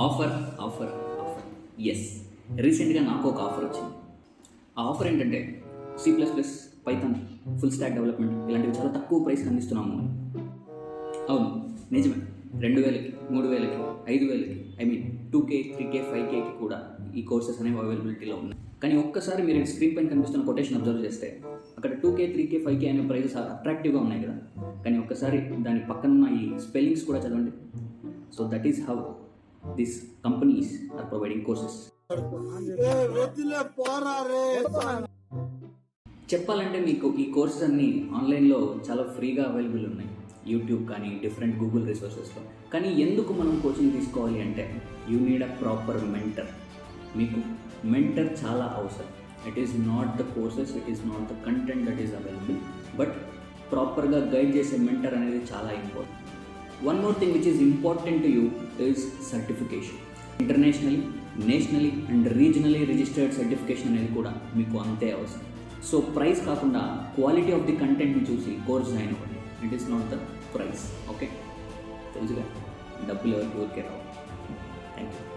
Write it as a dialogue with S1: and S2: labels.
S1: Offer offer offer yes, రీసెంట్గా నాకు ఒక ఆఫర్ వచ్చింది. ఆ ఆఫర్ ఏంటంటే C++, Python, full stack development ఇలాంటివి చాలా తక్కువ ప్రైస్కి అందిస్తున్నాము అని. అవును, నిజమే. 2000కి, 3000కి, 5000కి, 2K, 3K, 5Kకి కూడా ఈ కోర్సెస్ అనేవి అవైలబిలిటీలో ఉన్నాయి. కానీ ఒక్కసారి మీరు స్క్రీన్ పైన కనిపిస్తున్న కొటేషన్ అబ్జర్వ్ చేస్తే అక్కడ 2K, 3K, 5K అనే ప్రైజెస్ అట్రాక్టివ్గా ఉన్నాయి కదా, కానీ ఒక్కసారి దాని పక్కన ఈ స్పెల్లింగ్స్ కూడా చదవండి. So that is how these companies are providing courses. చెప్పాలంటే మీకు ఈ కోర్సెస్ అన్నీ ఆన్లైన్లో చాలా ఫ్రీగా అవైలబుల్ ఉన్నాయి, యూట్యూబ్ కానీ డిఫరెంట్ గూగుల్ రిసోర్సెస్లో. కానీ ఎందుకు మనం కోచింగ్ తీసుకోవాలి అంటే you need a proper mentor. మీకు మెంటర్ చాలా అవసరం. It is not the courses, it is not the content that is available, but ప్రాపర్గా గైడ్ చేసే మెంటర్ అనేది చాలా important. One more thing which is important to you is certification. Internationally, nationally and regionally registered certification అనేది కూడా మీకు అంతే అవసరం. So price కాకుండా క్వాలిటీ ఆఫ్ ది కంటెంట్ని చూసి కోర్స్ జాయిన్ అవ్వండి. It is not the price. Okay, తెలుసుగా, డబ్బులు ఎవరికి ఊరికే రావు. Thank you.